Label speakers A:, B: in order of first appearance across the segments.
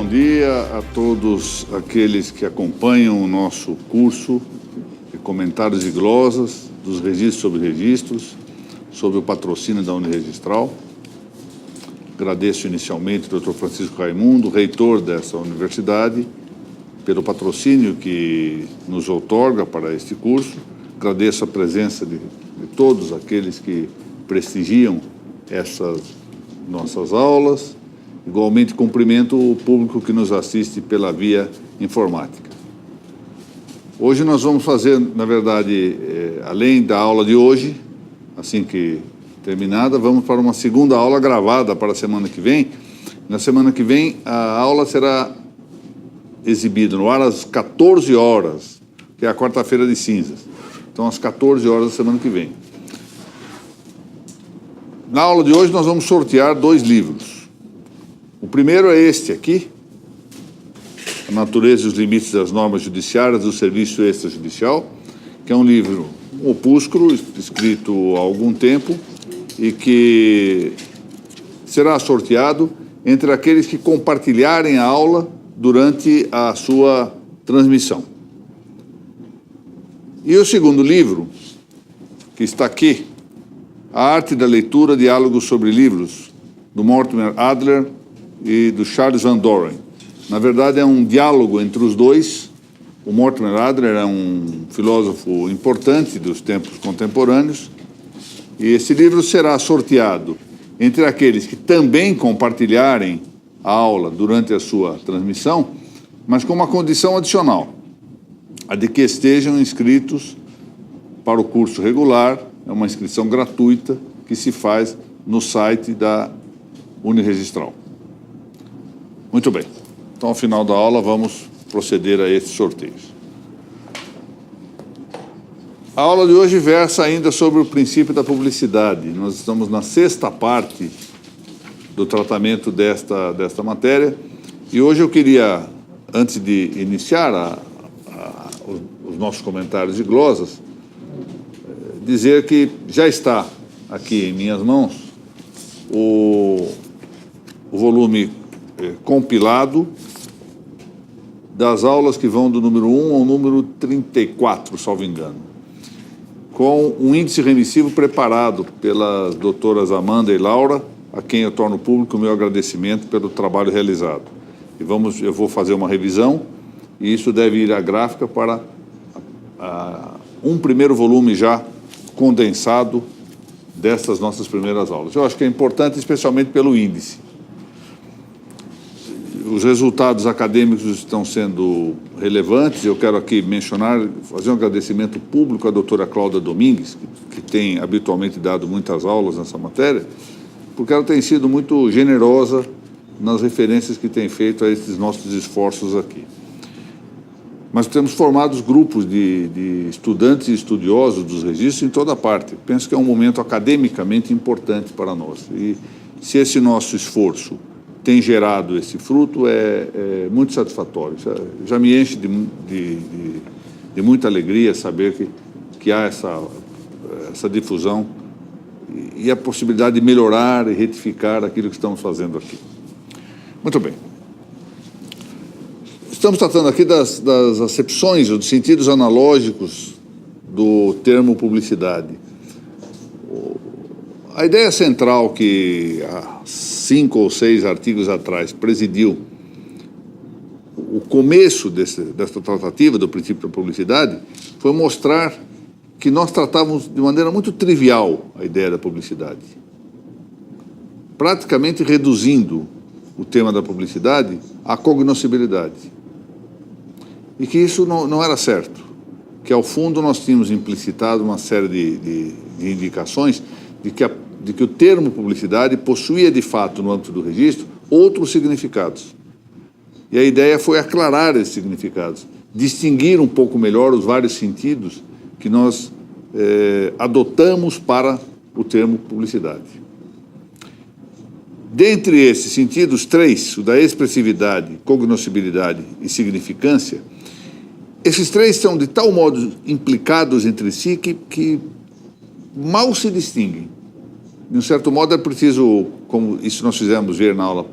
A: bom dia a todos aqueles que acompanham o nosso curso de comentários e glosas dos registros sobre registros, sob o patrocínio da Uniregistral. Agradeço inicialmente ao Dr. Francisco Raimundo, reitor dessa universidade, pelo patrocínio que nos outorga para este curso. Agradeço a presença de todos aqueles que prestigiam essas nossas aulas. Igualmente, cumprimento o público que nos assiste pela via informática. Hoje nós vamos fazer, na verdade, além da aula de hoje, assim que terminada, vamos para uma segunda aula gravada para a semana que vem. Na semana que vem, a aula será exibida no ar às 14 horas, que é a quarta-feira de cinzas. Então, às 14 horas da semana que vem. Na aula de hoje, nós vamos sortear 2 livros. O primeiro é este aqui, A Natureza e os Limites das Normas Judiciárias do Serviço Extrajudicial, que é um livro, um opúsculo, escrito há algum tempo, e que será sorteado entre aqueles que compartilharem a aula durante a sua transmissão. E o segundo livro, que está aqui, A Arte da Leitura, Diálogos sobre Livros, do Mortimer Adler e do Charles Van Doren. Na verdade, é um diálogo entre os dois. O Mortimer Adler é um filósofo importante dos tempos contemporâneos, e esse livro será sorteado entre aqueles que também compartilharem a aula durante a sua transmissão, mas com uma condição adicional, a de que estejam inscritos para o curso regular. É uma inscrição gratuita que se faz no site da Uniregistral. Muito bem. Então, ao final da aula, vamos proceder a esses sorteios. A aula de hoje versa ainda sobre o princípio da publicidade. Nós estamos na 6ª parte do tratamento desta matéria. E hoje eu queria, antes de iniciar os nossos comentários e glosas, dizer que já está aqui em minhas mãos o volume compilado das aulas que vão do número 1 ao número 34, salvo engano, com um índice remissivo preparado pelas doutoras Amanda e Laura, a quem eu torno público o meu agradecimento pelo trabalho realizado. Eu vou fazer uma revisão, e isso deve ir à gráfica para um primeiro volume já condensado destas nossas primeiras aulas. Eu acho que é importante, especialmente pelo índice. Os resultados acadêmicos estão sendo relevantes. Eu quero aqui mencionar, fazer um agradecimento público à doutora Cláudia Domingues, que tem habitualmente dado muitas aulas nessa matéria, porque ela tem sido muito generosa nas referências que tem feito a esses nossos esforços aqui. Mas temos formado grupos de estudantes e estudiosos dos registros em toda parte. Penso que é um momento academicamente importante para nós. E se esse nosso esforço tem gerado esse fruto, é muito satisfatório. Já me enche de muita alegria saber que há essa difusão e a possibilidade de melhorar e retificar aquilo que estamos fazendo aqui. Muito bem. Estamos tratando aqui das acepções ou dos sentidos analógicos do termo publicidade. A ideia central que há 5 ou 6 artigos atrás presidiu o começo desta tratativa do princípio da publicidade foi mostrar que nós tratávamos de maneira muito trivial a ideia da publicidade, praticamente reduzindo o tema da publicidade à cognoscibilidade. E que isso não era certo, que ao fundo nós tínhamos implicitado uma série de indicações de que o termo publicidade possuía, de fato, no âmbito do registro, outros significados. E a ideia foi aclarar esses significados, distinguir um pouco melhor os vários sentidos que nós adotamos para o termo publicidade. Dentre esses sentidos, 3, o da expressividade, cognoscibilidade e significância, esses 3 são de tal modo implicados entre si que mal se distinguem. De um certo modo, é preciso, como isso nós fizemos ver na aula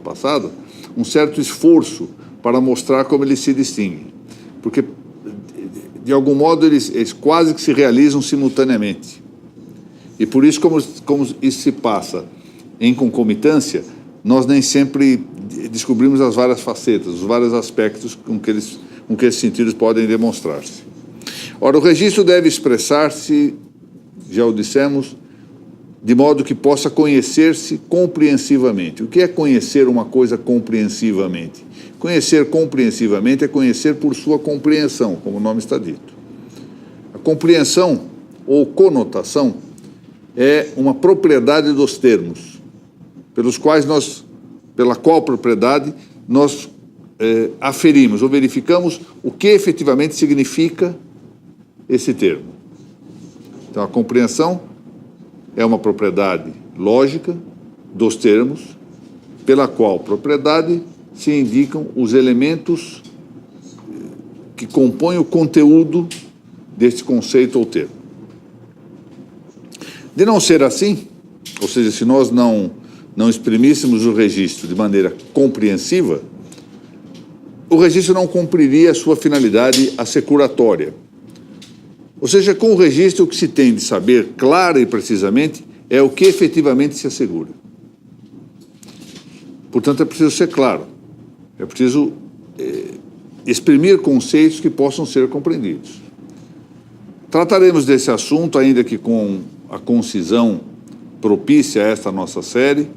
A: passada, um certo esforço para mostrar como eles se distinguem, porque, de algum modo, eles quase que se realizam simultaneamente. E por isso, como isso se passa em concomitância, nós nem sempre descobrimos as várias facetas, os vários aspectos com que esses sentidos podem demonstrar-se. Ora, o registro deve expressar-se, já o dissemos, de modo que possa conhecer-se compreensivamente. O que é conhecer uma coisa compreensivamente? Conhecer compreensivamente é conhecer por sua compreensão, como o nome está dito. A compreensão ou conotação é uma propriedade dos termos, pela qual propriedade nós aferimos ou verificamos o que efetivamente significa esse termo. Então, a compreensão é uma propriedade lógica dos termos, pela qual propriedade se indicam os elementos que compõem o conteúdo deste conceito ou termo. De não ser assim, ou seja, se nós não exprimíssemos o registro de maneira compreensiva, o registro não cumpriria a sua finalidade assecuratória. Ou seja, com o registro, o que se tem de saber clara e precisamente é o que efetivamente se assegura. Portanto, é preciso ser claro, é preciso exprimir conceitos que possam ser compreendidos. Trataremos desse assunto, ainda que com a concisão propícia a esta nossa série,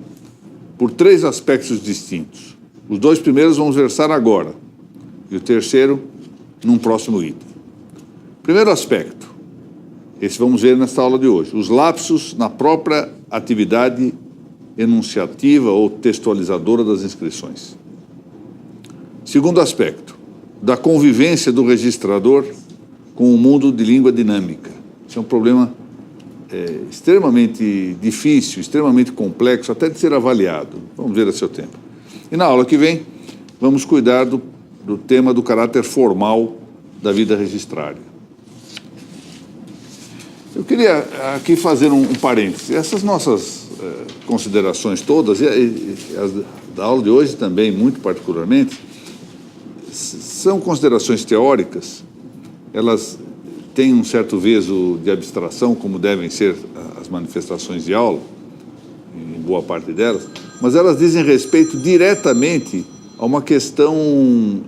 A: por 3 aspectos distintos. Os 2 primeiros vamos versar agora, e o terceiro num próximo item. Primeiro aspecto, esse vamos ver nesta aula de hoje, os lapsos na própria atividade enunciativa ou textualizadora das inscrições. Segundo aspecto, da convivência do registrador com o mundo de língua dinâmica. Isso é um problema extremamente difícil, extremamente complexo, até de ser avaliado. Vamos ver a seu tempo. E na aula que vem, vamos cuidar do tema do caráter formal da vida registrária. Eu queria aqui fazer um parêntese. Essas nossas considerações todas, e as da aula de hoje também, muito particularmente, são considerações teóricas. Elas têm um certo veso de abstração, como devem ser as manifestações de aula, em boa parte delas, mas elas dizem respeito diretamente a uma questão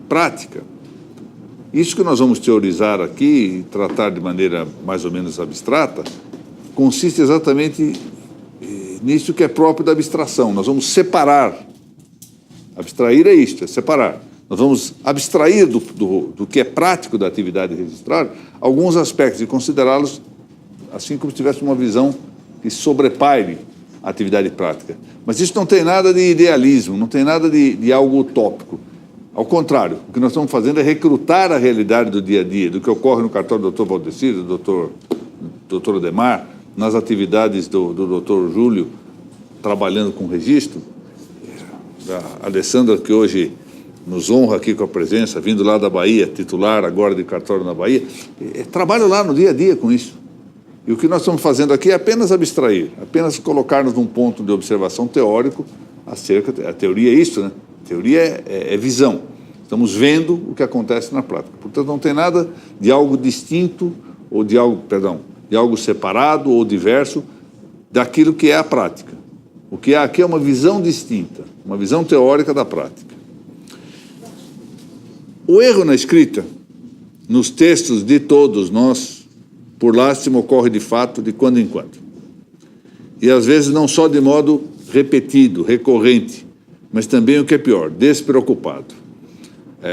A: prática. Isso que nós vamos teorizar aqui e tratar de maneira mais ou menos abstrata, consiste exatamente nisso que é próprio da abstração. Nós vamos separar. Abstrair é isto, é separar. Nós vamos abstrair do que é prático da atividade registral alguns aspectos e considerá-los assim como se tivesse uma visão que sobrepaire a atividade prática. Mas isso não tem nada de idealismo, não tem nada de algo utópico. Ao contrário, o que nós estamos fazendo é recrutar a realidade do dia a dia, do que ocorre no cartório do Dr. Valdecir, do Dr. Ademar, nas atividades do Dr. Júlio, trabalhando com registro. A Alessandra, que hoje nos honra aqui com a presença, vindo lá da Bahia, titular agora de cartório na Bahia, trabalha lá no dia a dia com isso. E o que nós estamos fazendo aqui é apenas abstrair, apenas colocar-nos num ponto de observação teórico acerca... A teoria é isso, né? A teoria é visão. Estamos vendo o que acontece na prática. Portanto, não tem nada de algo distinto ou de algo separado ou diverso daquilo que é a prática. O que há aqui é uma visão distinta, uma visão teórica da prática. O erro na escrita, nos textos de todos nós, por lástima, ocorre de fato de quando em quando. E às vezes não só de modo repetido, recorrente, mas também, o que é pior, despreocupado.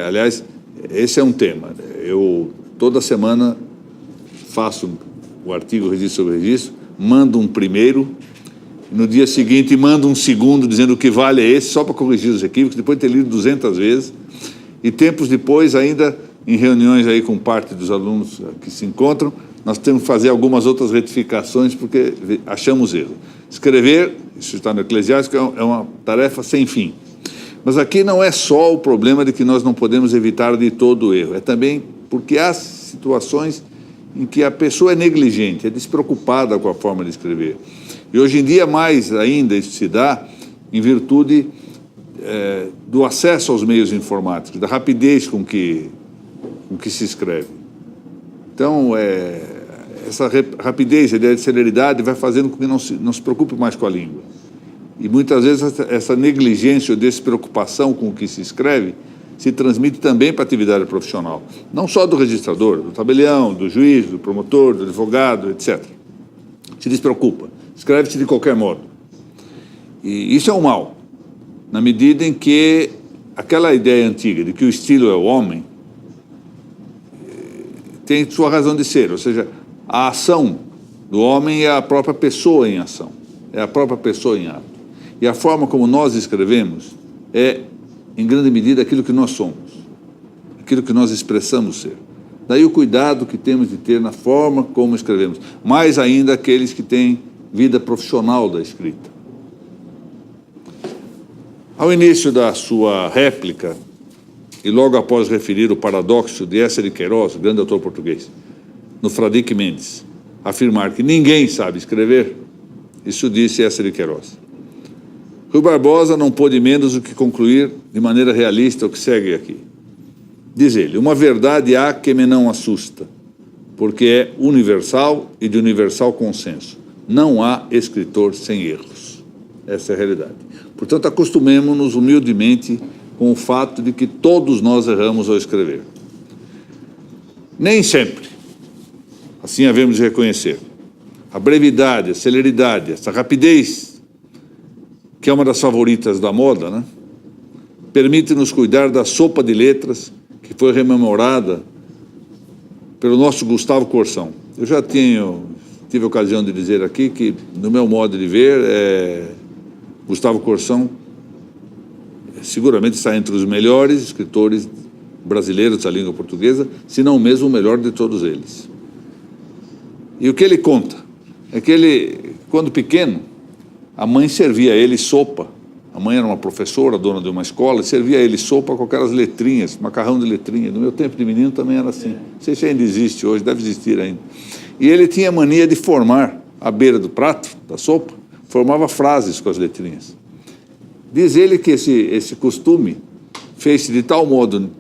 A: Aliás, esse é um tema. Eu, toda semana, faço o artigo Registro sobre Registro, mando um primeiro, no dia seguinte mando um segundo, dizendo o que vale é esse, só para corrigir os equívocos, depois de ter lido 200 vezes, e tempos depois, ainda em reuniões aí com parte dos alunos que se encontram, nós temos que fazer algumas outras retificações, porque achamos erro. Escrever, isso está no Eclesiástico, é uma tarefa sem fim. Mas aqui não é só o problema de que nós não podemos evitar de todo o erro, é também porque há situações em que a pessoa é negligente, é despreocupada com a forma de escrever. E hoje em dia, mais ainda, isso se dá em virtude do acesso aos meios informáticos, da rapidez com que se escreve. Então, essa rapidez, a ideia de celeridade vai fazendo com que não se preocupe mais com a língua. E muitas vezes essa negligência ou despreocupação com o que se escreve se transmite também para a atividade profissional. Não só do registrador, do tabelião, do juiz, do promotor, do advogado, etc. Se despreocupa, escreve-se de qualquer modo. E isso é um mal, na medida em que aquela ideia antiga de que o estilo é o homem tem sua razão de ser, ou seja, a ação do homem é a própria pessoa em ação, é a própria pessoa em ato. E a forma como nós escrevemos é, em grande medida, aquilo que nós somos, aquilo que nós expressamos ser. Daí o cuidado que temos de ter na forma como escrevemos, mais ainda aqueles que têm vida profissional da escrita. Ao início da sua réplica, e logo após referir o paradoxo de Ecer de Queiroz, grande autor português, no Fradique Mendes, afirmar que ninguém sabe escrever, isso disse Ecer de Queiroz. Rui Barbosa não pôde menos do que concluir de maneira realista o que segue aqui. Diz ele: uma verdade há que me não assusta, porque é universal e de universal consenso. Não há escritor sem erros. Essa é a realidade. Portanto, acostumemo-nos humildemente com o fato de que todos nós erramos ao escrever. Nem sempre. Assim havemos de reconhecer. A brevidade, a celeridade, essa rapidez, que é uma das favoritas da moda, né? Permite-nos cuidar da sopa de letras que foi rememorada pelo nosso Gustavo Corsão. Eu já tive a ocasião de dizer aqui que, no meu modo de ver, Gustavo Corsão seguramente está entre os melhores escritores brasileiros da língua portuguesa, se não mesmo o melhor de todos eles. E o que ele conta é que ele, quando pequeno, a mãe servia a ele sopa. A mãe era uma professora, dona de uma escola, e servia a ele sopa com aquelas letrinhas, macarrão de letrinha. No meu tempo de menino também era assim. Não sei se ainda existe hoje, deve existir ainda. E ele tinha a mania de formar, à beira do prato, da sopa, formava frases com as letrinhas. Diz ele que esse costume fez-se de tal modo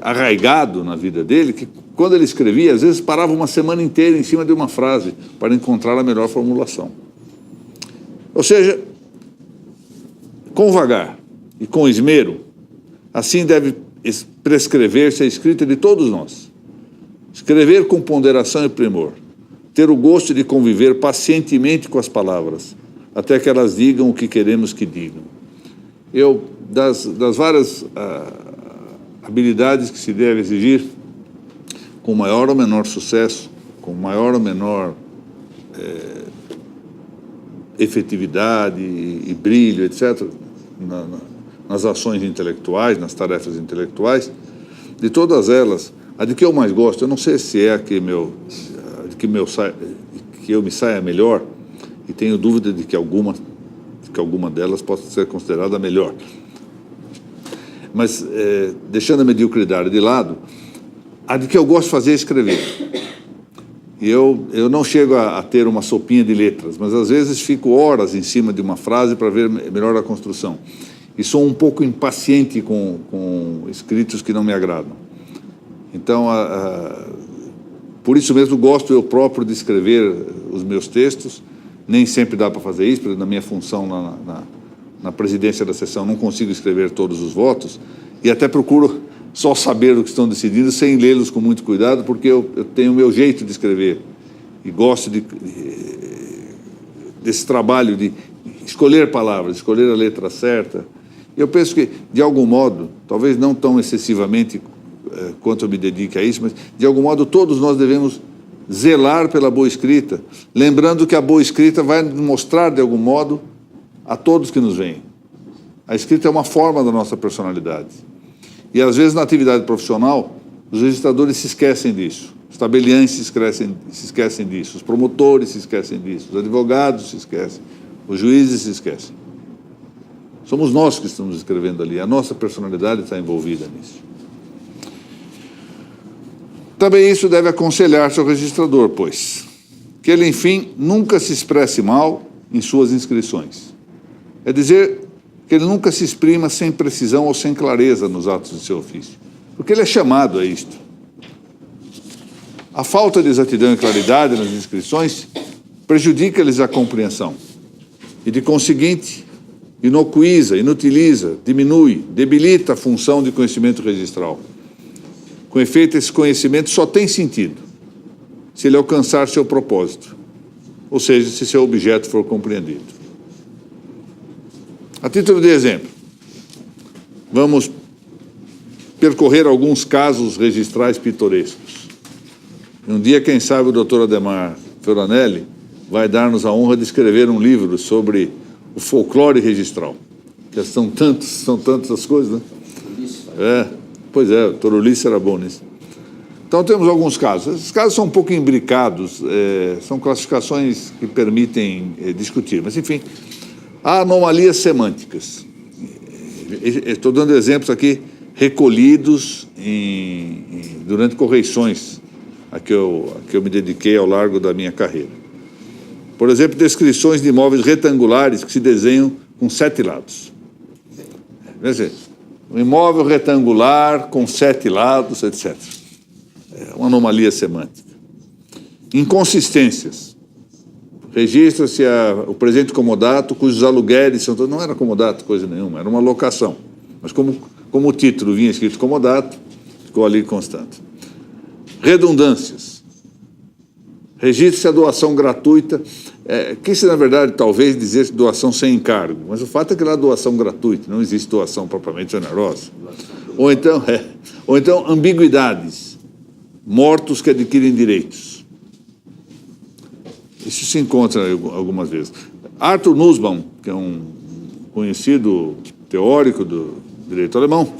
A: arraigado na vida dele, que quando ele escrevia, às vezes parava uma semana inteira em cima de uma frase para encontrar a melhor formulação. Ou seja, com vagar e com esmero, assim deve prescrever-se a escrita de todos nós. Escrever com ponderação e primor, ter o gosto de conviver pacientemente com as palavras, até que elas digam o que queremos que digam. Das várias habilidades que se deve exigir, com maior ou menor sucesso, com maior ou menor efetividade e brilho, etc., nas ações intelectuais, nas tarefas intelectuais, de todas elas, a de que eu mais gosto, eu não sei se é a que eu me saia melhor, e tenho dúvida de que alguma delas possa ser considerada a melhor. Mas, deixando a mediocridade de lado, a de que eu gosto de fazer é escrever. E eu não chego a ter uma sopinha de letras, mas às vezes fico horas em cima de uma frase para ver melhor a construção. E sou um pouco impaciente com escritos que não me agradam. Então, por isso mesmo, gosto eu próprio de escrever os meus textos. Nem sempre dá para fazer isso, porque na minha função na presidência da sessão não consigo escrever todos os votos, e até procuro só saber o que estão decidindo sem lê-los com muito cuidado, porque eu tenho o meu jeito de escrever e gosto desse trabalho de escolher palavras, escolher a letra certa. Eu penso que, de algum modo, talvez não tão excessivamente quanto eu me dedique a isso, mas, de algum modo, todos nós devemos zelar pela boa escrita, lembrando que a boa escrita vai mostrar, de algum modo, a todos que nos veem. A escrita é uma forma da nossa personalidade. E, às vezes, na atividade profissional, os registradores se esquecem disso, os tabeliães se esquecem disso, os promotores se esquecem disso, os advogados se esquecem, os juízes se esquecem. Somos nós que estamos escrevendo ali, a nossa personalidade está envolvida nisso. Também isso deve aconselhar-se ao registrador, pois, que ele, enfim, nunca se expresse mal em suas inscrições. É dizer, que ele nunca se exprima sem precisão ou sem clareza nos atos de seu ofício, porque ele é chamado a isto. A falta de exatidão e claridade nas inscrições prejudica-lhes a compreensão e, de conseguinte, inocuiza, inutiliza, diminui, debilita a função de conhecimento registral. Com efeito, esse conhecimento só tem sentido se ele alcançar seu propósito, ou seja, se seu objeto for compreendido. A título de exemplo, vamos percorrer alguns casos registrais pitorescos. Um dia, quem sabe, o doutor Ademar Fioranelli vai dar-nos a honra de escrever um livro sobre o folclore registral. Já são tantas as coisas, né? Pois é, o doutor Ulisses era bom nisso. Então, temos alguns casos. Esses casos são um pouco imbricados, são classificações que permitem discutir. Mas, enfim, há anomalias semânticas. Estou dando exemplos aqui recolhidos durante correições a que eu me dediquei ao largo da minha carreira. Por exemplo, descrições de imóveis retangulares que se desenham com 7 lados. Quer dizer, um imóvel retangular com 7 lados, etc. É uma anomalia semântica. Inconsistências. Registra-se o presente comodato, cujos aluguéis são... Não era comodato, coisa nenhuma, era uma locação. Mas como o título vinha escrito comodato, ficou ali constante. Redundâncias. Registra-se a doação gratuita, que isso, na verdade, talvez dizesse doação sem encargo, mas o fato é que lá é doação gratuita, não existe doação propriamente onerosa. Ou então ambiguidades, mortos que adquirem direitos. Isso se encontra algumas vezes. Arthur Nussbaum, que é um conhecido teórico do direito alemão,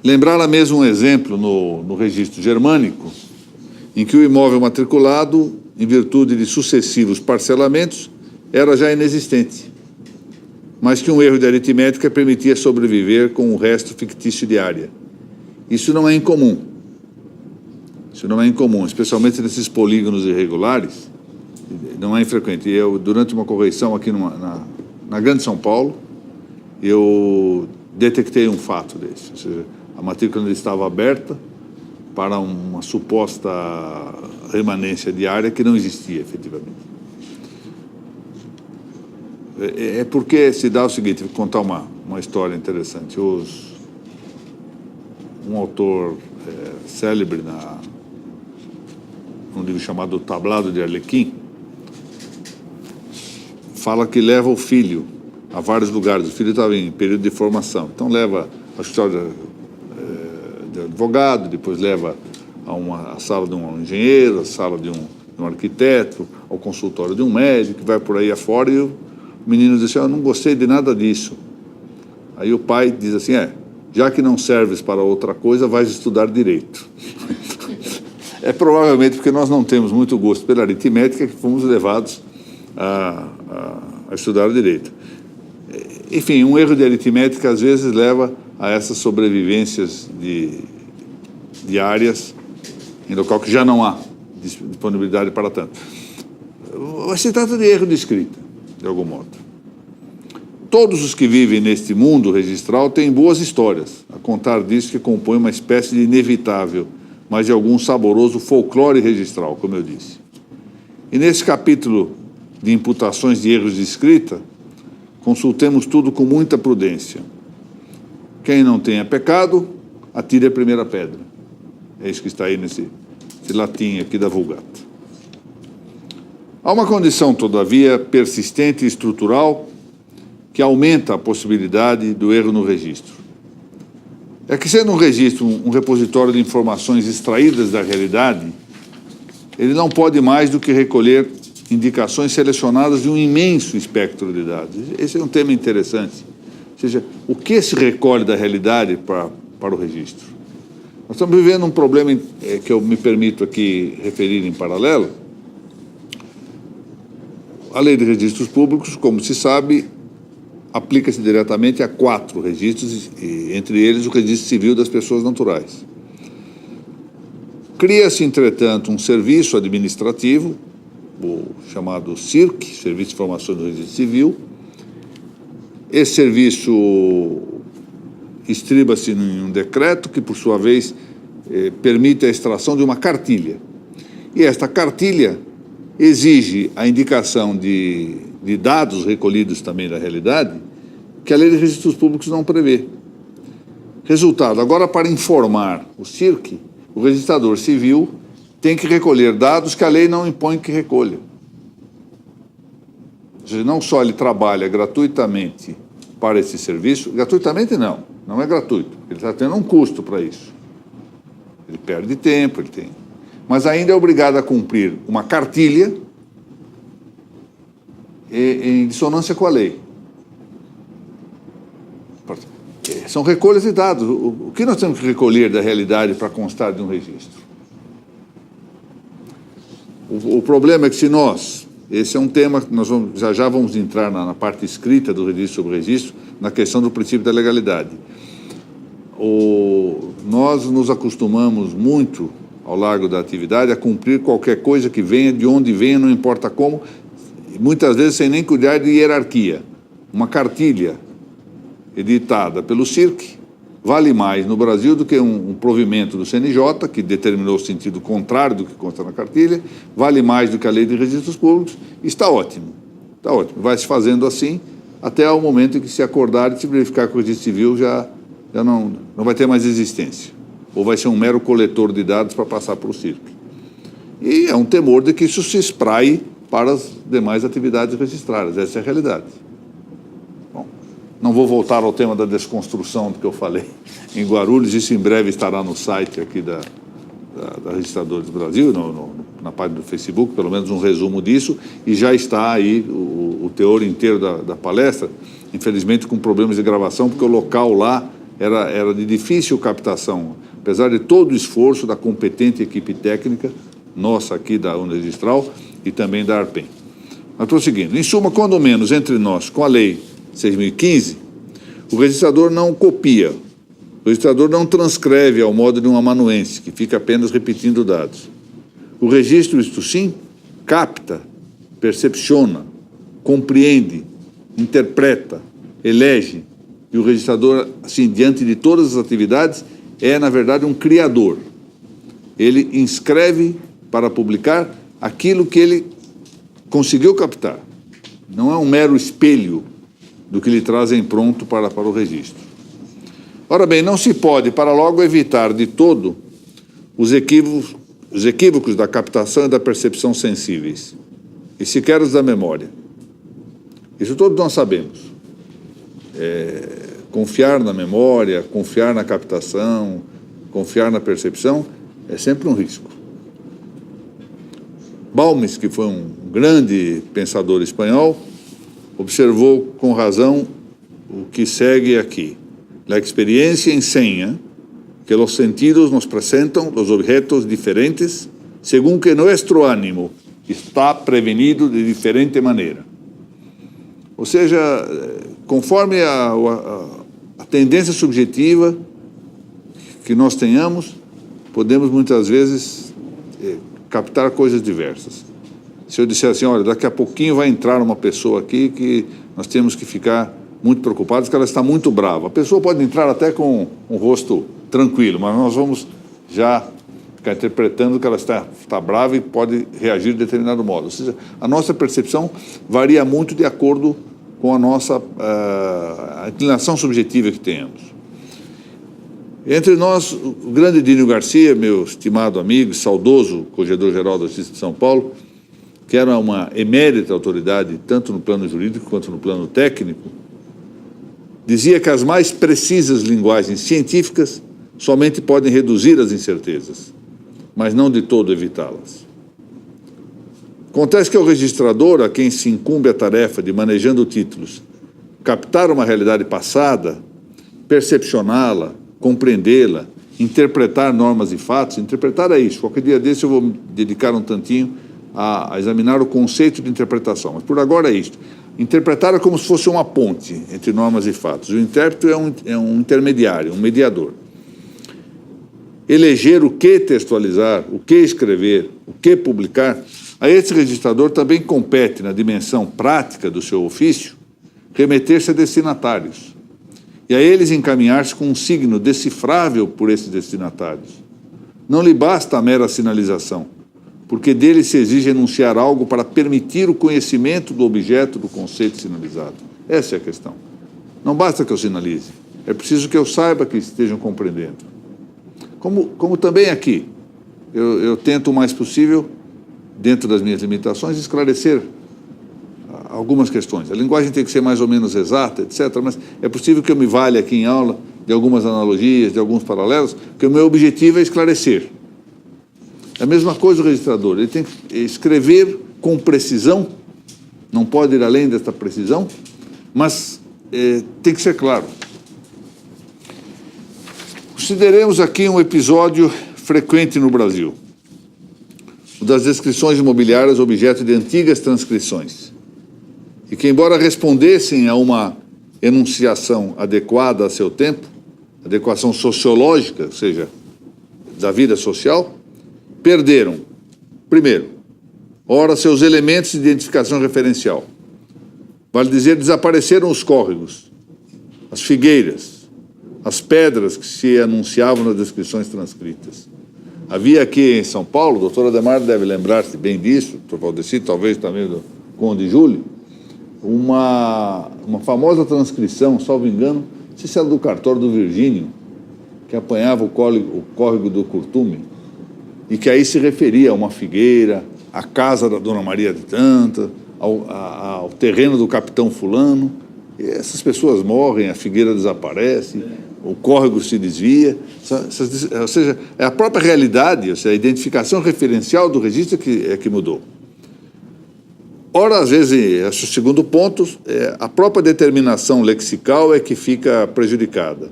A: lembrara mesmo um exemplo no registro germânico, em que o imóvel matriculado, em virtude de sucessivos parcelamentos, era já inexistente, mas que um erro de aritmética permitia sobreviver com o resto fictício de área. Isso não é incomum. Isso não é incomum, especialmente nesses polígonos irregulares, não é infrequente. Eu, durante uma correição aqui na Grande São Paulo, eu detectei um fato desse, ou seja, a matrícula estava aberta para uma suposta remanência de área que não existia, efetivamente. É porque se dá o seguinte, vou contar uma história interessante. Um autor célebre num livro chamado O Tablado de Arlequim, fala que leva o filho a vários lugares. O filho estava em período de formação, então leva ao escritório de advogado, depois leva a sala de um engenheiro, a sala de um arquiteto, ao consultório de um médico, que vai por aí afora, e o menino diz assim, eu não gostei de nada disso. Aí o pai diz assim, já que não serves para outra coisa, vais estudar direito. É provavelmente porque nós não temos muito gosto pela aritmética que fomos levados a estudar direito. Enfim, um erro de aritmética às vezes leva a essas sobrevivências de áreas em local que já não há disponibilidade para tanto. Mas se trata de erro de escrita, de algum modo. Todos os que vivem neste mundo registral têm boas histórias, a contar disso que compõe uma espécie de inevitável, mas de algum saboroso folclore registral, como eu disse. E nesse capítulo de imputações de erros de escrita, consultemos tudo com muita prudência. Quem não tenha pecado, atire a primeira pedra. É isso que está aí nesse latim aqui da Vulgata. Há uma condição, todavia, persistente e estrutural que aumenta a possibilidade do erro no registro. É que, sendo um registro um repositório de informações extraídas da realidade, ele não pode mais do que recolher indicações selecionadas de um imenso espectro de dados. Esse é um tema interessante. Ou seja, o que se recolhe da realidade para o registro? Nós estamos vivendo um problema que eu me permito aqui referir em paralelo. A Lei de Registros Públicos, como se sabe, aplica-se diretamente a 4 registros, entre eles o registro civil das pessoas naturais. Cria-se, entretanto, um serviço administrativo, o chamado SIRC, Serviço de Informações do Registro Civil, Esse serviço estriba-se em um decreto que, por sua vez, permite a extração de uma cartilha. E esta cartilha exige a indicação de dados recolhidos também da realidade que a Lei de Registros Públicos não prevê. Resultado, agora, para informar o CIRC, o registrador civil tem que recolher dados que a lei não impõe que recolha. Ou seja, não só ele trabalha gratuitamente para esse serviço, gratuitamente não é gratuito, ele está tendo um custo para isso. Ele perde tempo, mas ainda é obrigado a cumprir uma cartilha em dissonância com a lei. São recolhas de dados. O que nós temos que recolher da realidade para constar de um registro? O problema é que se esse é um tema que nós já vamos entrar na parte escrita do registro sobre registro, na questão do princípio da legalidade. Nós nos acostumamos muito, ao largo da atividade, a cumprir qualquer coisa que venha, de onde venha, não importa como, muitas vezes sem nem cuidar de hierarquia. Uma cartilha editada pelo CIRC vale mais no Brasil do que um provimento do CNJ, que determinou o sentido contrário do que consta na cartilha, vale mais do que a Lei de Registros Públicos. Está ótimo, vai se fazendo assim até o momento em que se acordar e se verificar que o registro civil já não vai ter mais existência, ou vai ser um mero coletor de dados para passar para o CIRC. E é um temor de que isso se espraie para as demais atividades registradas, essa é a realidade. Não vou voltar ao tema da desconstrução do que eu falei em Guarulhos, isso em breve estará no site aqui da Registradores do Brasil, na página do Facebook, pelo menos um resumo disso, e já está aí o teor inteiro da palestra, infelizmente com problemas de gravação, porque o local lá era de difícil captação, apesar de todo o esforço da competente equipe técnica, nossa aqui da Unregistral e também da ARPEN. Mas prosseguindo, em suma, quando menos entre nós, com a lei 6.015, o registrador não copia, o registrador não transcreve ao modo de um amanuense, que fica apenas repetindo dados. O registro, isto sim, capta, percepciona, compreende, interpreta, elege, e o registrador, assim, diante de todas as atividades, é, na verdade, um criador. Ele inscreve para publicar aquilo que ele conseguiu captar. Não é um mero espelho do que lhe trazem pronto para o registro. Ora bem, não se pode, para logo, evitar de todo os equívocos da captação e da percepção sensíveis, e sequer os da memória. Isso todos nós sabemos. Confiar na memória, confiar na captação, confiar na percepção, é sempre um risco. Balmes, que foi um grande pensador espanhol, observou com razão o que segue aqui. La experiencia enseña que los sentidos nos presentan los objetos diferentes según que nuestro ánimo está prevenido de diferente maneira. Ou seja, conforme a tendência subjetiva que nós tenhamos, podemos muitas vezes captar coisas diversas. Se eu disser assim, olha, daqui a pouquinho vai entrar uma pessoa aqui que nós temos que ficar muito preocupados, porque ela está muito brava. A pessoa pode entrar até com um rosto tranquilo, mas nós vamos já ficar interpretando que ela está brava e pode reagir de determinado modo. Ou seja, a nossa percepção varia muito de acordo com a nossa a inclinação subjetiva que tenhamos. Entre nós, o grande Dínio Garcia, meu estimado amigo, saudoso Corregedor-Geral da Justiça de São Paulo, que era uma emérita autoridade, tanto no plano jurídico quanto no plano técnico, dizia que as mais precisas linguagens científicas somente podem reduzir as incertezas, mas não de todo evitá-las. Acontece que é o registrador, a quem se incumbe a tarefa de, manejando títulos, captar uma realidade passada, percepcioná-la, compreendê-la, interpretar normas e fatos. Interpretar é isso. Qualquer dia desse eu vou dedicar um tantinho a examinar o conceito de interpretação, mas por agora é isto. Interpretar é como se fosse uma ponte entre normas e fatos. O intérprete é um intermediário, um mediador. Eleger o que textualizar, o que escrever, o que publicar, a esse registrador também compete, na dimensão prática do seu ofício, remeter-se a destinatários, e a eles encaminhar-se com um signo decifrável por esses destinatários. Não lhe basta a mera sinalização, porque dele se exige enunciar algo para permitir o conhecimento do objeto do conceito sinalizado. Essa é a questão. Não basta que eu sinalize, é preciso que eu saiba que estejam compreendendo. Como também aqui, eu tento o mais possível, dentro das minhas limitações, esclarecer algumas questões. A linguagem tem que ser mais ou menos exata, etc., mas é possível que eu me valha aqui em aula de algumas analogias, de alguns paralelos, porque o meu objetivo é esclarecer. É a mesma coisa o registrador, ele tem que escrever com precisão, não pode ir além desta precisão, mas tem que ser claro. Consideremos aqui um episódio frequente no Brasil, o das descrições imobiliárias objeto de antigas transcrições, e que, embora respondessem a uma enunciação adequada a seu tempo, adequação sociológica, ou seja, da vida social, perderam, primeiro, ora, seus elementos de identificação referencial. Vale dizer, desapareceram os córregos, as figueiras, as pedras que se anunciavam nas descrições transcritas. Havia aqui em São Paulo, o doutor Ademar deve lembrar-se bem disso, o doutor Valdeci, talvez também do Conde Júlio, uma famosa transcrição, salvo engano, não sei se era do cartório do Virgínio, que apanhava o córrego do Curtume, e que aí se referia a uma figueira, à casa da Dona Maria de Tanta, ao terreno do capitão fulano. E essas pessoas morrem, a figueira desaparece, o córrego se desvia. Ou seja, é a própria realidade, ou seja, a identificação referencial do registro que mudou. Ora, às vezes, esse é o segundo ponto, a própria determinação lexical é que fica prejudicada.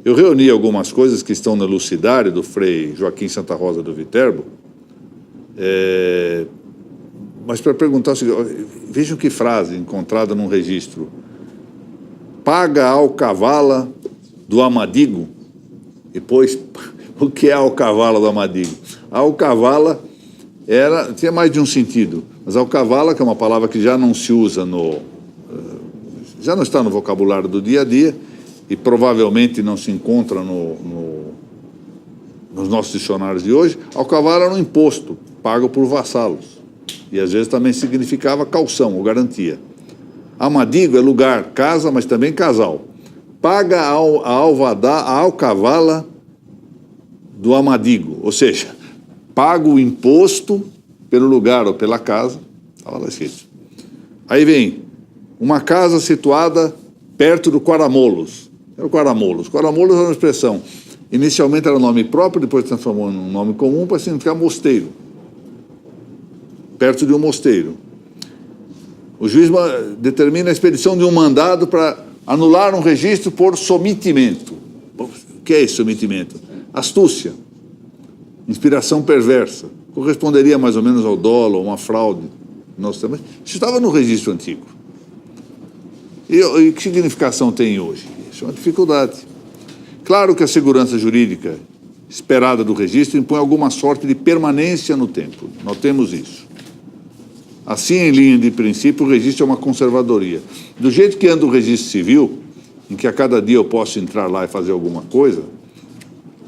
A: Eu reuni algumas coisas que estão no Lucidário, do Frei Joaquim Santa Rosa do Viterbo, mas para perguntar o seguinte, vejam que frase encontrada num registro: paga a alcavala do Amadigo. E depois, o que é a alcavala do Amadigo? A alcavala tinha mais de um sentido, mas a alcavala, que é uma palavra que já não se usa já não está no vocabulário do dia a dia, e provavelmente não se encontra nos nossos dicionários de hoje. Alcavala era um imposto pago por vassalos, e às vezes também significava calção ou garantia. Amadigo é lugar, casa, mas também casal. Paga a alcavala do Amadigo, ou seja, paga o imposto pelo lugar ou pela casa. Estava lá escrito. Aí vem uma casa situada perto do Quaramolos. Era o Quaramolos. Quaramolos era uma expressão. Inicialmente era um nome próprio, depois transformou em um nome comum para significar mosteiro. Perto de um mosteiro. O juiz determina a expedição de um mandado para anular um registro por sometimento. O que é esse sometimento? Astúcia, inspiração perversa. Corresponderia mais ou menos ao dolo, a uma fraude. Isso estava no registro antigo. E que significação tem hoje? Isso é uma dificuldade. Claro que a segurança jurídica esperada do registro impõe alguma sorte de permanência no tempo. Notemos isso. Assim, em linha de princípio, o registro é uma conservadoria. Do jeito que anda o registro civil, em que a cada dia eu posso entrar lá e fazer alguma coisa,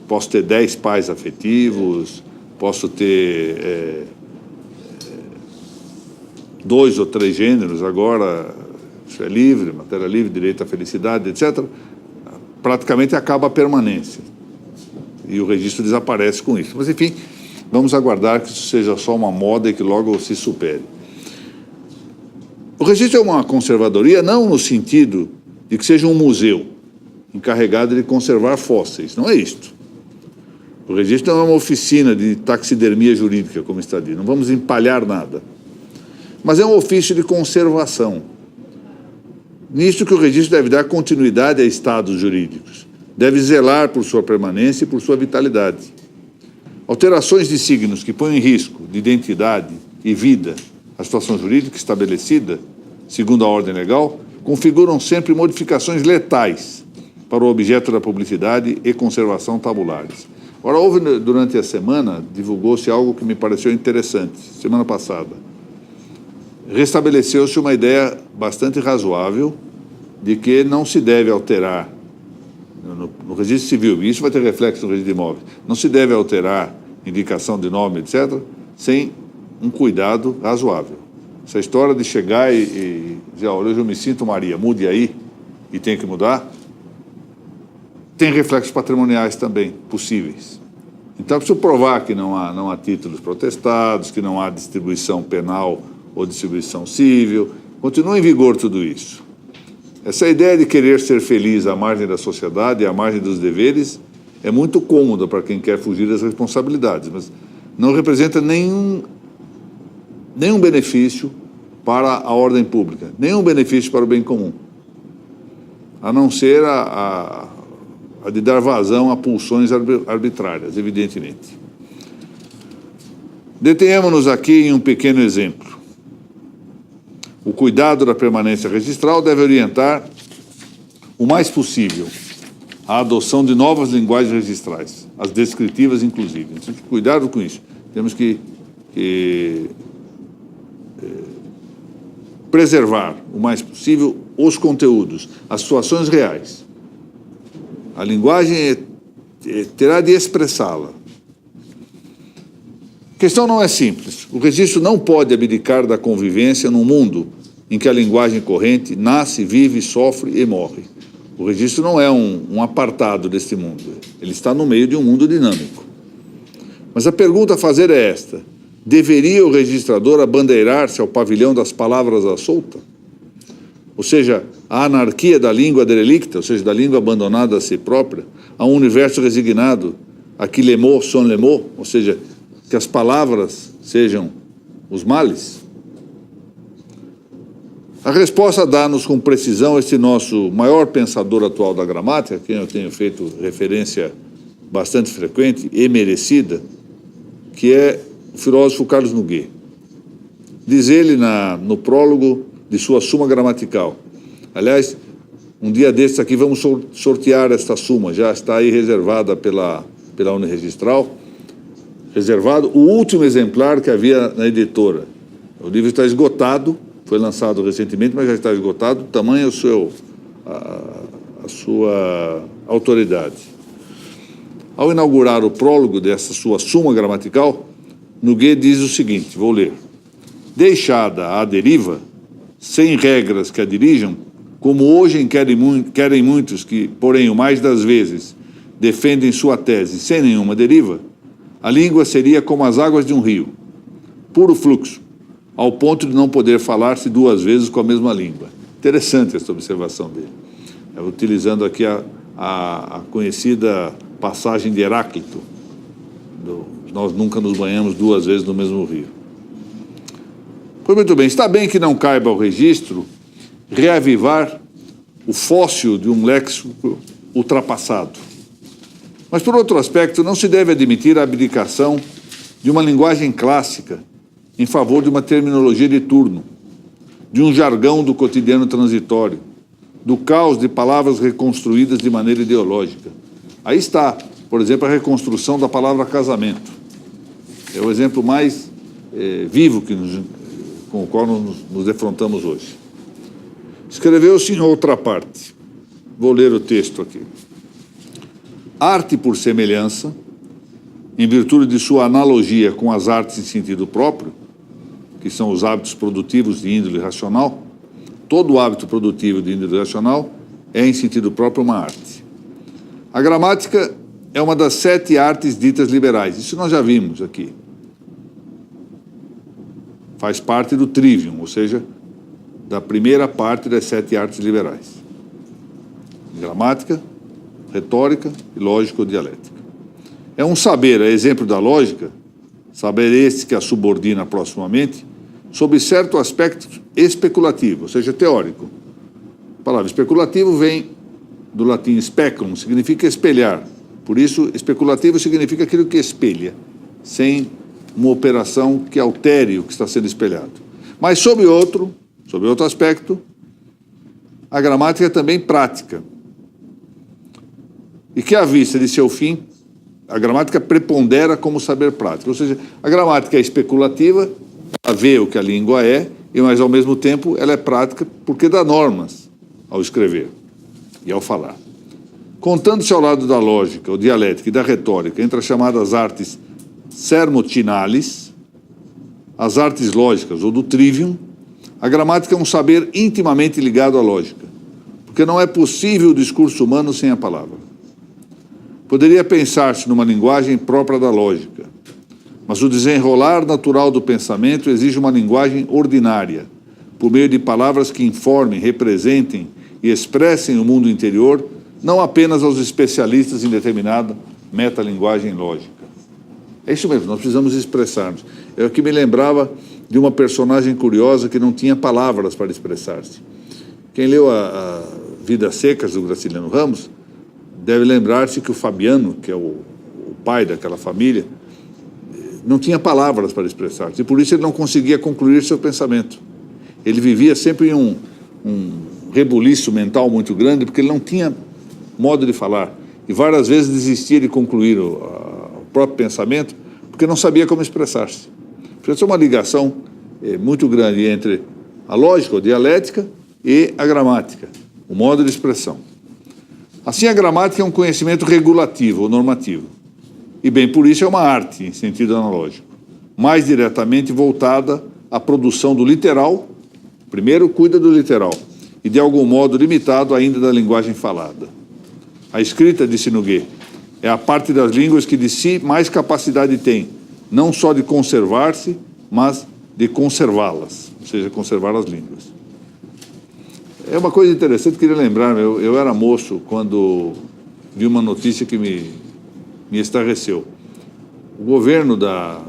A: posso ter 10 pais afetivos, posso ter 2 ou 3 gêneros, agora isso é livre, matéria livre, direito à felicidade, etc., praticamente acaba a permanência. E o registro desaparece com isso. Mas, enfim, vamos aguardar que isso seja só uma moda e que logo se supere. O registro é uma conservadoria não no sentido de que seja um museu encarregado de conservar fósseis. Não é isto. O registro não é uma oficina de taxidermia jurídica, como está dito. Não vamos empalhar nada. Mas é um ofício de conservação. Nisto que o registro deve dar continuidade a estados jurídicos. Deve zelar por sua permanência e por sua vitalidade. Alterações de signos que põem em risco de identidade e vida a situação jurídica estabelecida, segundo a ordem legal, configuram sempre modificações letais para o objeto da publicidade e conservação tabulares. Ora, houve, durante a semana, divulgou-se algo que me pareceu interessante, semana passada. Restabeleceu-se uma ideia bastante razoável de que não se deve alterar, no registro civil, e isso vai ter reflexo no registro de imóveis, não se deve alterar indicação de nome, etc., sem um cuidado razoável. Essa história de chegar e dizer, olha, hoje eu me sinto Maria, mude aí, e tem que mudar, tem reflexos patrimoniais também possíveis. Então, é preciso provar que não há títulos protestados, que não há distribuição penal ou distribuição civil. Continua em vigor tudo isso. Essa ideia de querer ser feliz à margem da sociedade, à margem dos deveres, é muito cômoda para quem quer fugir das responsabilidades, mas não representa nenhum benefício para a ordem pública, nenhum benefício para o bem comum, a não ser a de dar vazão a pulsões arbitrárias, evidentemente. Detenhamos-nos aqui em um pequeno exemplo. O cuidado da permanência registral deve orientar o mais possível a adoção de novas linguagens registrais, as descritivas inclusive. Temos que cuidado com isso. Temos que preservar o mais possível os conteúdos, as situações reais. A linguagem terá de expressá-la. A questão não é simples. O registro não pode abdicar da convivência num mundo em que a linguagem corrente nasce, vive, sofre e morre. O registro não é um apartado deste mundo. Ele está no meio de um mundo dinâmico. Mas a pergunta a fazer é esta: deveria o registrador abandeirar-se ao pavilhão das palavras à solta? Ou seja, a anarquia da língua derelicta, ou seja, da língua abandonada a si própria, a um universo resignado, a que les mots sont les mots, ou seja, que as palavras sejam os males? A resposta dá-nos com precisão este nosso maior pensador atual da gramática, a quem eu tenho feito referência bastante frequente e merecida, que é o filósofo Carlos Noguet. Diz ele no prólogo de sua Suma Gramatical. Aliás, um dia desses aqui vamos sortear esta suma, já está aí reservada pela Uniregistral, reservado o último exemplar que havia na editora. O livro está esgotado, foi lançado recentemente, mas já está esgotado, tamanho a sua autoridade. Ao inaugurar o prólogo dessa sua Suma Gramatical, Noguet diz o seguinte, vou ler: deixada à deriva, sem regras que a dirijam, como hoje querem muitos que, porém, o mais das vezes, defendem sua tese sem nenhuma deriva, a língua seria como as águas de um rio, puro fluxo, ao ponto de não poder falar-se duas vezes com a mesma língua. Interessante essa observação dele. Utilizando aqui a conhecida passagem de Heráclito, nós nunca nos banhamos duas vezes no mesmo rio. Pois muito bem, está bem que não caiba ao registro reavivar o fóssil de um léxico ultrapassado. Mas, por outro aspecto, não se deve admitir a abdicação de uma linguagem clássica em favor de uma terminologia de turno, de um jargão do cotidiano transitório, do caos de palavras reconstruídas de maneira ideológica. Aí está, por exemplo, a reconstrução da palavra casamento. É o exemplo mais vivo com o qual nos defrontamos hoje. Escreveu-se em outra parte. Vou ler o texto aqui. Arte por semelhança, em virtude de sua analogia com as artes em sentido próprio, que são os hábitos produtivos de índole racional, todo hábito produtivo de índole racional é, em sentido próprio, uma arte. A gramática é uma das 7 artes ditas liberais. Isso nós já vimos aqui. Faz parte do trivium, ou seja, da primeira parte das 7 artes liberais. Gramática, retórica e lógico-dialética. É um saber, a exemplo da lógica, saber este que a subordina proximamente, sob certo aspecto especulativo, ou seja, teórico. A palavra especulativo vem do latim speculum, significa espelhar. Por isso, especulativo significa aquilo que espelha, sem uma operação que altere o que está sendo espelhado. Mas, sob outro aspecto, a gramática é também prática. E que, à vista de seu fim, a gramática prepondera como saber prático. Ou seja, a gramática é especulativa, ela vê o que a língua é, mas, ao mesmo tempo, ela é prática porque dá normas ao escrever e ao falar. Contando-se ao lado da lógica, ou dialética e da retórica, entre as chamadas artes sermotinales, as artes lógicas ou do trivium, a gramática é um saber intimamente ligado à lógica, porque não é possível o discurso humano sem a palavra. Poderia pensar-se numa linguagem própria da lógica, mas o desenrolar natural do pensamento exige uma linguagem ordinária, por meio de palavras que informem, representem e expressem o mundo interior, não apenas aos especialistas em determinada metalinguagem lógica. É isso mesmo, nós precisamos expressar-nos. É o que me lembrava de uma personagem curiosa que não tinha palavras para expressar-se. Quem leu a Vidas Secas, do Graciliano Ramos, deve lembrar-se que o Fabiano, que é o pai daquela família, não tinha palavras para expressar-se, e por isso ele não conseguia concluir seu pensamento. Ele vivia sempre em um rebuliço mental muito grande, porque ele não tinha modo de falar, e várias vezes desistia de concluir o próprio pensamento, porque não sabia como expressar-se. Precisa ser uma ligação muito grande entre a lógica, a dialética e a gramática, o modo de expressão. Assim, a gramática é um conhecimento regulativo ou normativo, e bem por isso é uma arte, em sentido analógico, mais diretamente voltada à produção do literal. Primeiro, cuida do literal, e de algum modo limitado ainda da linguagem falada. A escrita, disse Noguet, é a parte das línguas que de si mais capacidade tem, não só de conservar-se, mas de conservá-las, ou seja, conservar as línguas. É uma coisa interessante, queria lembrar, eu era moço quando vi uma notícia que me estarreceu. O governo da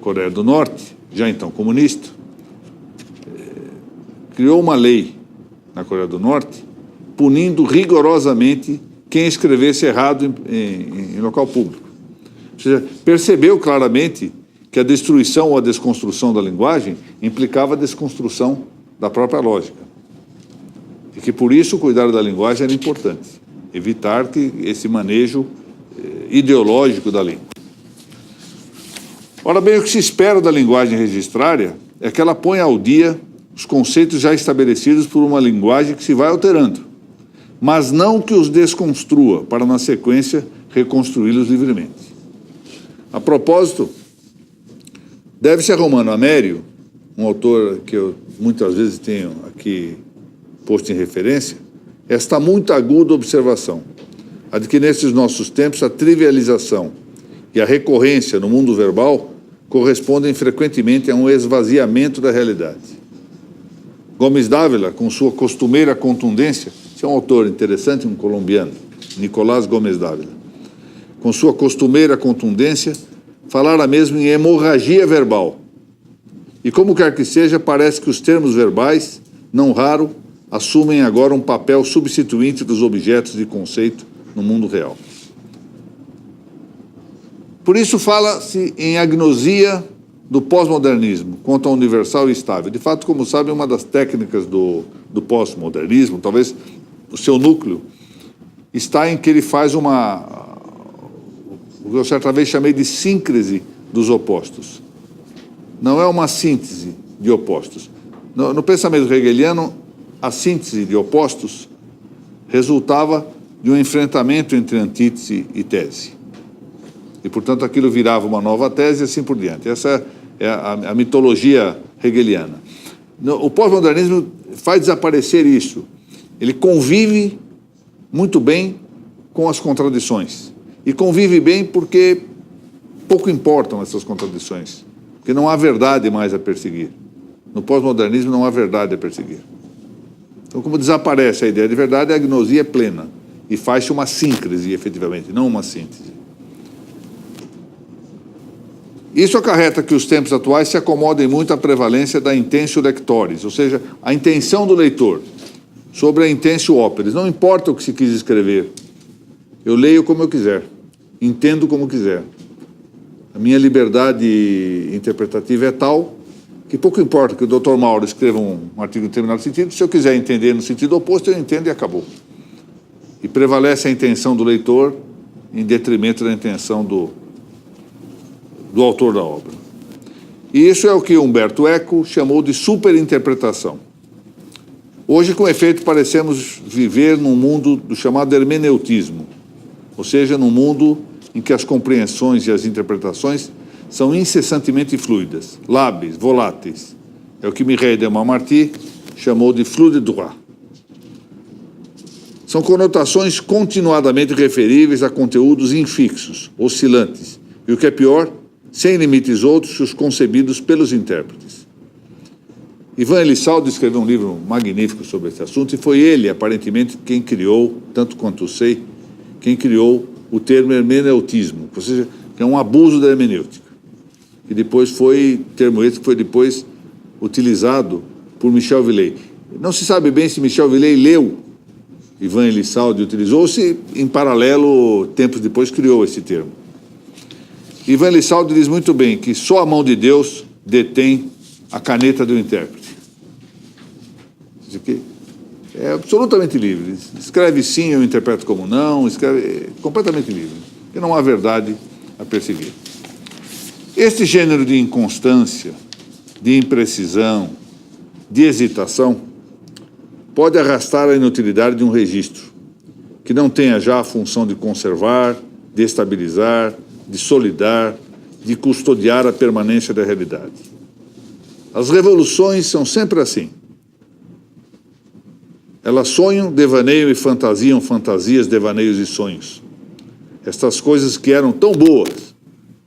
A: Coreia do Norte, já então comunista, criou uma lei na Coreia do Norte punindo rigorosamente quem escrevesse errado em local público. Ou seja, percebeu claramente que a destruição ou a desconstrução da linguagem implicava a desconstrução da própria lógica. E que, por isso, o cuidado da linguagem era importante. Evitar que esse manejo ideológico da língua. Ora bem, o que se espera da linguagem registrária é que ela ponha ao dia os conceitos já estabelecidos por uma linguagem que se vai alterando, mas não que os desconstrua, para, na sequência, reconstruí-los livremente. A propósito, deve-se a Romano Amério, um autor que eu muitas vezes tenho aqui posto em referência, esta muito aguda observação, a de que nesses nossos tempos a trivialização e a recorrência no mundo verbal correspondem frequentemente a um esvaziamento da realidade. Gomes Dávila, com sua costumeira contundência, esse é um autor interessante, um colombiano, Nicolás Gomes Dávila, com sua costumeira contundência, falara mesmo em hemorragia verbal. E como quer que seja, parece que os termos verbais, não raro, assumem agora um papel substituinte dos objetos de conceito no mundo real. Por isso fala-se em agnosia do pós-modernismo quanto ao universal e estável. De fato, como sabem, uma das técnicas do pós-modernismo, talvez o seu núcleo, está em que ele faz o que eu certa vez chamei de síncrese dos opostos. Não é uma síntese de opostos. No pensamento hegeliano, a síntese de opostos resultava de um enfrentamento entre antítese e tese. E, portanto, aquilo virava uma nova tese e assim por diante. Essa é a mitologia hegeliana. O pós-modernismo faz desaparecer isso. Ele convive muito bem com as contradições. E convive bem porque pouco importam essas contradições. Porque não há verdade mais a perseguir. No pós-modernismo não há verdade a perseguir. Então, como desaparece a ideia de verdade, a agnosia é plena. E faz-se uma síncrese, efetivamente, não uma síntese. Isso acarreta que os tempos atuais se acomodem muito à prevalência da intentio lectores, ou seja, a intenção do leitor, sobre a intentio operis. Não importa o que se quis escrever, eu leio como eu quiser, entendo como quiser. A minha liberdade interpretativa é tal que pouco importa que o Dr. Mauro escreva um artigo em determinado sentido, se eu quiser entender no sentido oposto, eu entendo e acabou. E prevalece a intenção do leitor em detrimento da intenção do autor da obra. E isso é o que Humberto Eco chamou de superinterpretação. Hoje, com efeito, parecemos viver num mundo do chamado hermeneutismo, ou seja, num mundo em que as compreensões e as interpretações são incessantemente fluidas, lábeis, voláteis. É o que Mireille de Montmartre chamou de flux de droit. São conotações continuadamente referíveis a conteúdos infixos, oscilantes, e o que é pior, sem limites outros que os concebidos pelos intérpretes. Ivan Elissaldo escreveu um livro magnífico sobre esse assunto e foi ele, aparentemente, quem criou, tanto quanto sei, quem criou o termo hermeneutismo, ou seja, que é um abuso da hermenêutica, que depois termo esse que foi depois utilizado por Michel Villey. Não se sabe bem se Michel Villey leu Ivan Elissaldo e utilizou, ou se, em paralelo, tempos depois, criou esse termo. Ivan Elissaldo diz muito bem que só a mão de Deus detém a caneta do intérprete. Que é absolutamente livre. Escreve sim, eu interpreto como não, escreve completamente livre. E não há verdade a perseguir. Este gênero de inconstância, de imprecisão, de hesitação, pode arrastar a inutilidade de um registro, que não tenha já a função de conservar, de estabilizar, de solidar, de custodiar a permanência da realidade. As revoluções são sempre assim. Elas sonham, devaneiam e fantasiam fantasias, devaneios e sonhos. Estas coisas que eram tão boas,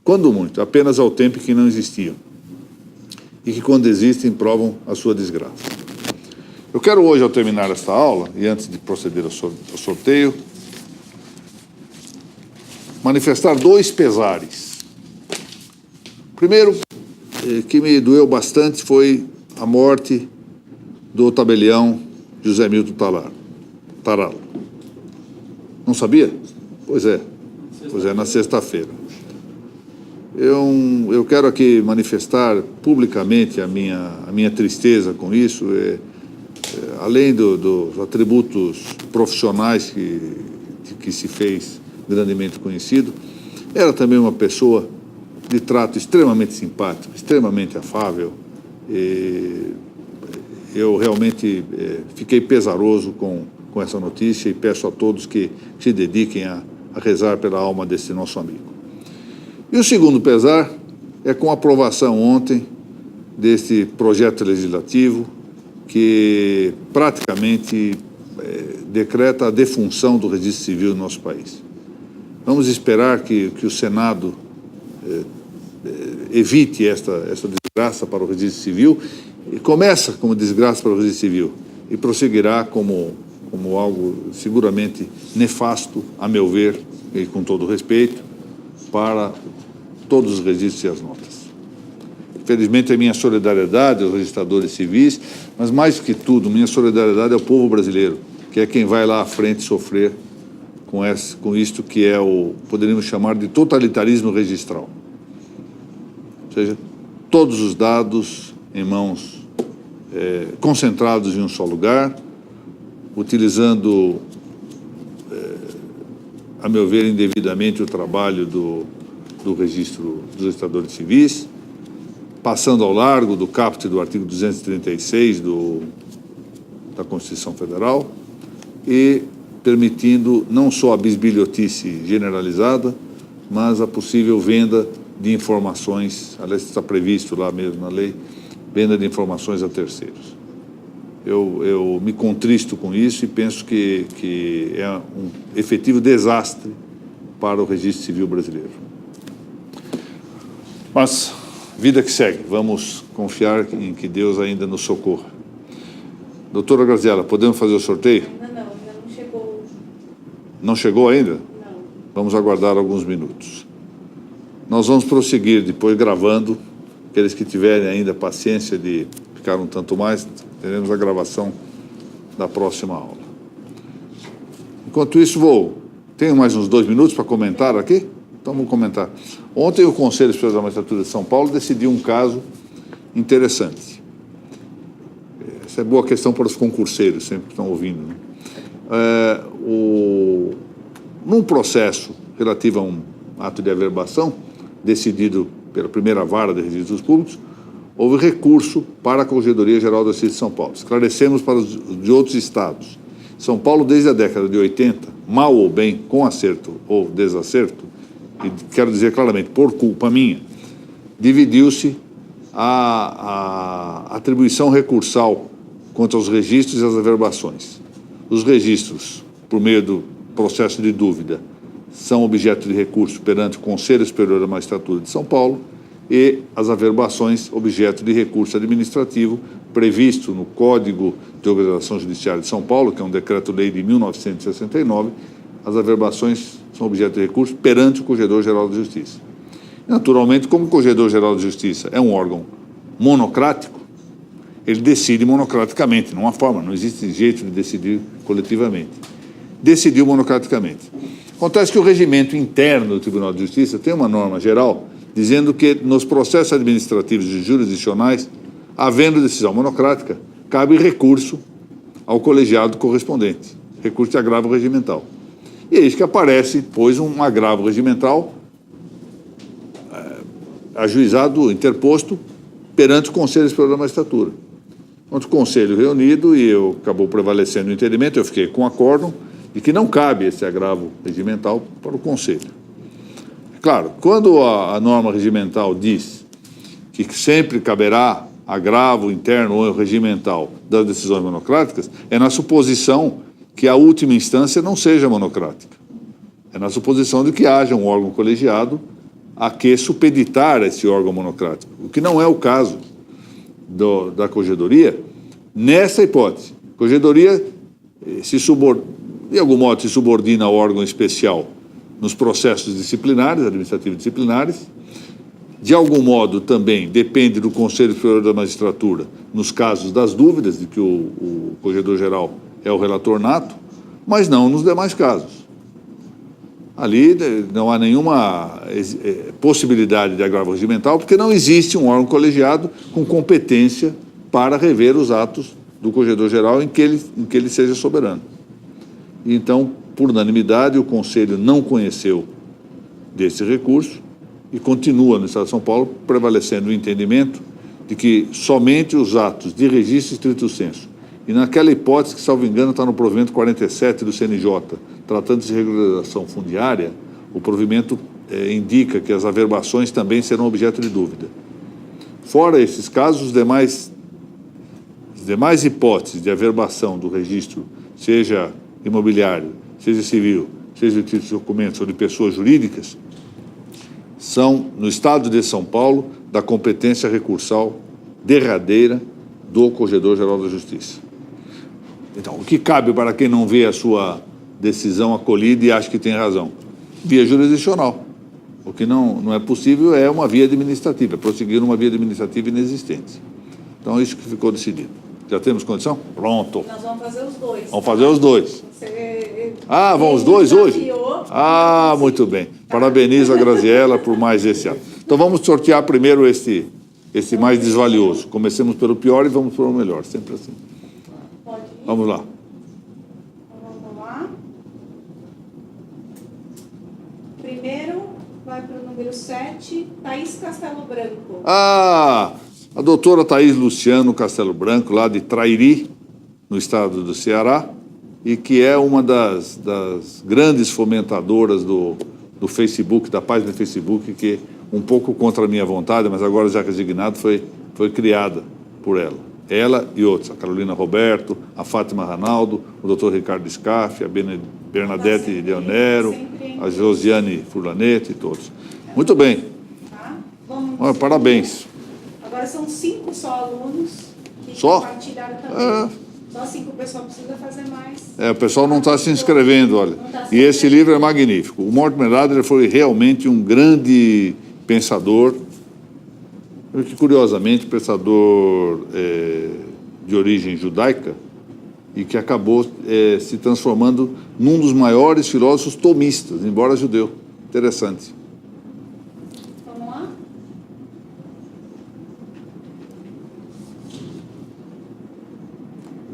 A: quando muito, apenas ao tempo que não existiam. E que, quando existem, provam a sua desgraça. Eu quero hoje, ao terminar esta aula, e antes de proceder ao sorteio, manifestar dois pesares. O primeiro, que me doeu bastante, foi a morte do tabelião José Milton Taralo. Não sabia? Pois é, na sexta-feira. Eu quero aqui manifestar publicamente a minha tristeza com isso, além dos atributos profissionais que se fez grandemente conhecido. Era também uma pessoa de trato extremamente simpático, extremamente afável. Eu realmente fiquei pesaroso com essa notícia e peço a todos que se dediquem a rezar pela alma desse nosso amigo. E o segundo pesar é com a aprovação ontem desse projeto legislativo que praticamente decreta a defunção do registro civil no nosso país. Vamos esperar que o Senado evite essa desgraça para o registro civil. E começa como desgraça para o registro civil e prosseguirá como algo seguramente nefasto, a meu ver, e com todo respeito, para todos os registros e as notas. Infelizmente, a minha solidariedade aos registradores civis, mas mais que tudo, minha solidariedade ao povo brasileiro, que é quem vai lá à frente sofrer com isto que é poderíamos chamar de totalitarismo registral. Ou seja, todos os dados em mãos concentrados em um só lugar, utilizando, a meu ver, indevidamente o trabalho do registro dos registradores civis, passando ao largo do caput do artigo 236 da Constituição Federal e permitindo não só a bisbilhotice generalizada, mas a possível venda de informações, aliás, está previsto lá mesmo na lei, venda de informações a terceiros. Eu me contristo com isso e penso que é um efetivo desastre para o registro civil brasileiro. Mas, vida que segue, vamos confiar em que Deus ainda nos socorra. Doutora Graziela, podemos fazer o sorteio?
B: Ainda não chegou.
A: Não chegou ainda?
B: Não.
A: Vamos aguardar alguns minutos. Nós vamos prosseguir depois gravando. Aqueles que tiverem ainda paciência de ficar um tanto mais, teremos a gravação da próxima aula. Enquanto isso, tenho mais uns 2 minutos para comentar aqui? Então vamos comentar. Ontem o Conselho Superior da Magistratura de São Paulo decidiu um caso interessante. Essa é boa questão para os concurseiros, sempre estão ouvindo, né? Num processo relativo a um ato de averbação, decidido pela primeira vara de registros públicos, houve recurso para a Corregedoria Geral da Justiça de São Paulo. Esclarecemos para os de outros estados. São Paulo, desde a década de 80, mal ou bem, com acerto ou desacerto, e quero dizer claramente, por culpa minha, dividiu-se a atribuição recursal quanto aos registros e às averbações. Os registros, por meio do processo de dúvida, são objeto de recurso perante o Conselho Superior da Magistratura de São Paulo e as averbações objeto de recurso administrativo previsto no Código de Organização Judiciária de São Paulo, que é um decreto-lei de 1969, as averbações são objeto de recurso perante o Corregedor-Geral da Justiça. Naturalmente, como o Corregedor-Geral da Justiça é um órgão monocrático, ele decide monocraticamente, não há forma, não existe jeito de decidir coletivamente. Decidiu monocraticamente. Acontece que o regimento interno do Tribunal de Justiça tem uma norma geral dizendo que nos processos administrativos e jurisdicionais, havendo decisão monocrática, cabe recurso ao colegiado correspondente, recurso de agravo regimental. E é isso que aparece, pois, um agravo regimental ajuizado, interposto, perante o Conselho Superior da Magistratura. Quando o Conselho reunido e acabou prevalecendo o entendimento, eu fiquei com o acórdão de que não cabe esse agravo regimental para o Conselho. Claro, quando a norma regimental diz que sempre caberá agravo interno ou regimental das decisões monocráticas, é na suposição que a última instância não seja monocrática. É na suposição de que haja um órgão colegiado a que supeditar esse órgão monocrático, o que não é o caso da Corregedoria. Nessa hipótese, a Corregedoria de algum modo se subordina ao órgão especial nos processos disciplinares, administrativos disciplinares, de algum modo também depende do Conselho Superior da Magistratura nos casos das dúvidas, de que o Corregedor-Geral é o relator nato, mas não nos demais casos. Ali não há nenhuma possibilidade de agravo regimental, porque não existe um órgão colegiado com competência para rever os atos do Corregedor-Geral em que ele seja soberano. Então, por unanimidade, o Conselho não conheceu desse recurso e continua no Estado de São Paulo prevalecendo o entendimento de que somente os atos de registro estrito sensu, e naquela hipótese que, salvo engano, está no provimento 47 do CNJ, tratando-se de regularização fundiária, o provimento indica que as averbações também serão objeto de dúvida. Fora esses casos, as demais hipóteses de averbação do registro, seja imobiliário, seja civil, seja de títulos de documentos ou de pessoas jurídicas, são, no Estado de São Paulo, da competência recursal derradeira do Corregedor-Geral da Justiça. Então, o que cabe para quem não vê a sua decisão acolhida e acha que tem razão? Via jurisdicional. O que não é possível é uma via administrativa, prosseguir uma via administrativa inexistente. Então, isso que ficou decidido. Já temos condição? Pronto.
B: Nós vamos fazer os dois.
A: Vamos fazer os dois. Vão os dois hoje? Muito bem. Parabenizo a Graziela por mais esse ato. Então, vamos sortear primeiro esse mais desvalioso. Comecemos pelo pior e vamos pelo melhor, sempre assim.
B: Pode ir.
A: Vamos lá.
B: Vamos lá. Primeiro vai para o número 7, Thaís Castelo Branco.
A: A doutora Thaís Luciano Castelo Branco, lá de Trairi, no estado do Ceará, e que é uma das grandes fomentadoras do Facebook, da página do Facebook, que, um pouco contra a minha vontade, mas agora já resignado, foi criada por ela. Ela e outros, a Carolina Roberto, a Fátima Ranaldo, o doutor Ricardo Scaff, a Bernadette Leonero, a Josiane Furlanete e todos. Muito bem.
B: Tá?
A: Parabéns.
B: Agora são 5 só alunos que
A: Só?
B: compartilharam também. Só 5, o pessoal precisa fazer mais.
A: O pessoal não está se inscrevendo, olha. E esse livro é magnífico. O Mortimer Adler foi realmente um grande pensador, que curiosamente pensador de origem judaica, e que acabou se transformando num dos maiores filósofos tomistas, embora judeu. Interessante.
B: Vamos lá?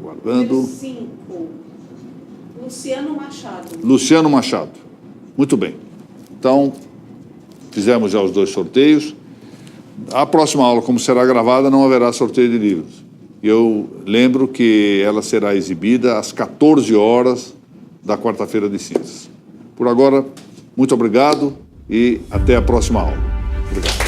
A: Guardando.
B: Número 5, Luciano Machado.
A: Luciano Machado. Muito bem. Então, fizemos já os dois sorteios. A próxima aula, como será gravada, não haverá sorteio de livros. E eu lembro que ela será exibida às 14 horas da quarta-feira de cinzas. Por agora, muito obrigado e até a próxima aula. Obrigado.